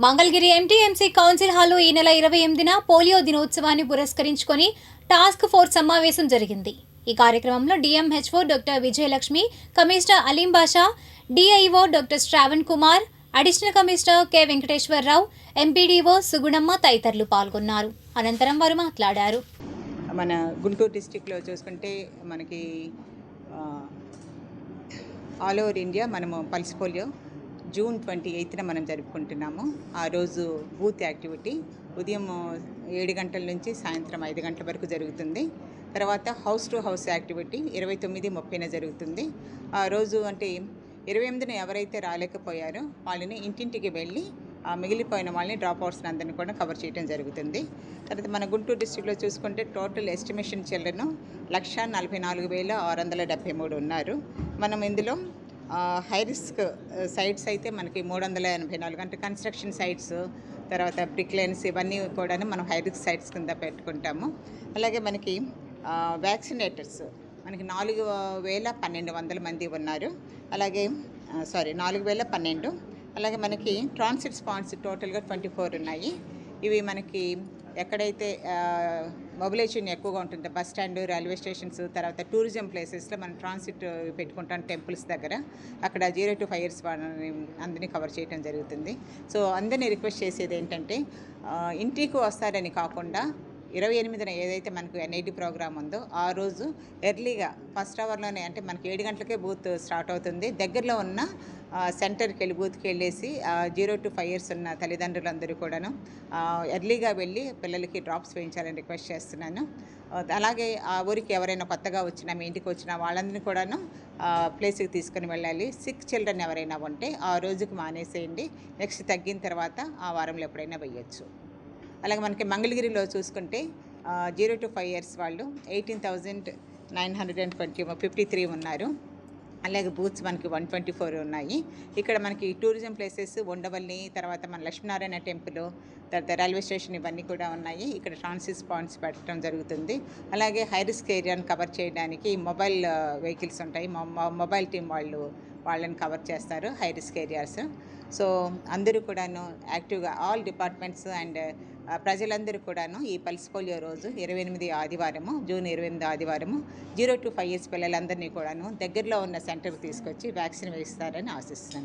Mangalagiri MTMC council హాల్లో ఈ నెల 28న పోలియో దినోత్సవాన్ని పురస్కరించుకొని టాస్క్ ఫోర్స్ సమావేశం జరిగింది. ఈ కార్యక్రమంలో DMHO doctor Vijayalakshmi, commissioner Aleem Basha, DIO doctor Shravan Kumar, additional commissioner K Venkateswararao, MPDO Sugunamma తదితరులు పాల్గొన్నారు. అనంతరం వారు మాట్లాడారు. మన గుంటూరు డిస్టిక్లో చూసుకుంటే మనకి ఆల్ ఓవర్ ఇండియా మనము పల్స్ పోలియో జూన్ 28న మనం జరుపుకుంటున్నాము. ఆ రోజు బూత్ యాక్టివిటీ ఉదయం 7 గంటల నుంచి సాయంత్రం 5 గంటల వరకు జరుగుతుంది. తర్వాత హౌస్ టు హౌస్ యాక్టివిటీ 29, 30న జరుగుతుంది. ఆ రోజు అంటే 28న ఎవరైతే రాలేకపోయారో వాళ్ళని ఇంటింటికి వెళ్ళి మిగిలిపోయిన వాళ్ళని డ్రాప్ అవుట్స్ని అందరినీ కూడా కవర్ చేయడం జరుగుతుంది. తర్వాత మన గుంటూరు డిస్ట్రిక్ట్లో చూసుకుంటే టోటల్ ఎస్టిమేషన్ చిల్డ్రన్ 1,44,673 ఉన్నారు. మనం ఇందులో హై రిస్క్ సైట్స్ అయితే మనకి 384 అంటే కన్స్ట్రక్షన్ సైట్స్, తర్వాత బ్రిక్ లైన్స్ ఇవన్నీ కూడా మనం హై రిస్క్ సైట్స్ కింద పెట్టుకుంటాము. అలాగే మనకి వ్యాక్సినేటర్స్ మనకి 4,112 మంది ఉన్నారు. అలాగే 4,012. అలాగే మనకి ట్రాన్సిట్ స్పాట్స్ టోటల్గా 24 ఉన్నాయి. ఇవి మనకి ఎక్కడైతే మొబిలైజేషన్ ఎక్కువగా ఉంటుందో బస్ స్టాండ్, రైల్వే స్టేషన్స్, తర్వాత టూరిజం ప్లేసెస్లో మనం ట్రాన్సిట్ పెట్టుకుంటాం టెంపుల్స్ దగ్గర. అక్కడ 0 to 5 years అందరినీ కవర్ చేయడం జరుగుతుంది. సో అందరినీ రిక్వెస్ట్ చేసేది ఏంటంటే ఇంటికి వస్తారని కాకుండా 28న ఏదైతే మనకు ఎన్ఐడి ప్రోగ్రామ్ ఉందో ఆ రోజు ఎర్లీగా ఫస్ట్ అవర్లోనే అంటే మనకి 7 గంటలకే బూత్ స్టార్ట్ అవుతుంది. దగ్గరలో ఉన్న సెంటర్కి వెళ్ళి బూత్కి వెళ్ళేసి 0 to 5 years ఉన్న తల్లిదండ్రులందరూ కూడాను ఎర్లీగా వెళ్ళి పిల్లలకి డ్రాప్స్ వేయించాలని రిక్వెస్ట్ చేస్తున్నాను. అలాగే ఆ ఊరికి ఎవరైనా కొత్తగా వచ్చినా మీ ఇంటికి వచ్చినా వాళ్ళందరినీ కూడాను ప్లేస్కి తీసుకుని వెళ్ళాలి. సిక్ చిల్డ్రన్ ఎవరైనా ఉంటే ఆ రోజుకి మానేసేయండి. నెక్స్ట్ తగ్గిన తర్వాత ఆ వారంలో ఎప్పుడైనా వేయచ్చు. అలాగే మనకి మంగళగిరిలో చూసుకుంటే 0 to 5 years వాళ్ళు 18,953 ఉన్నారు. అలాగే బూత్స్ మనకి 124 ఉన్నాయి. ఇక్కడ మనకి టూరిజం ప్లేసెస్ ఉండవల్లి, తర్వాత మన లక్ష్మీనారాయణ టెంపుల్, తర్వాత రైల్వే స్టేషన్ ఇవన్నీ కూడా ఉన్నాయి. ఇక్కడ ట్రాన్సిట్ పాయింట్స్ పెట్టడం జరుగుతుంది. అలాగే హై రిస్క్ ఏరియాని కవర్ చేయడానికి మొబైల్ వెహికల్స్ ఉంటాయి. మొబైల్ టీం వాళ్ళని కవర్ చేస్తారు హై రిస్క్ ఏరియాస్. సో అందరూ కూడాను యాక్టివ్గా ఆల్ డిపార్ట్మెంట్స్ అండ్ ప్రజలందరూ కూడాను ఈ పల్స్ పోలియో రోజు జూన్ 28 ఆదివారము 0 to 5 years పిల్లలందరినీ కూడాను దగ్గరలో ఉన్న సెంటర్కి తీసుకొచ్చి వ్యాక్సిన్ వేయిస్తారని ఆశిస్తున్నాను.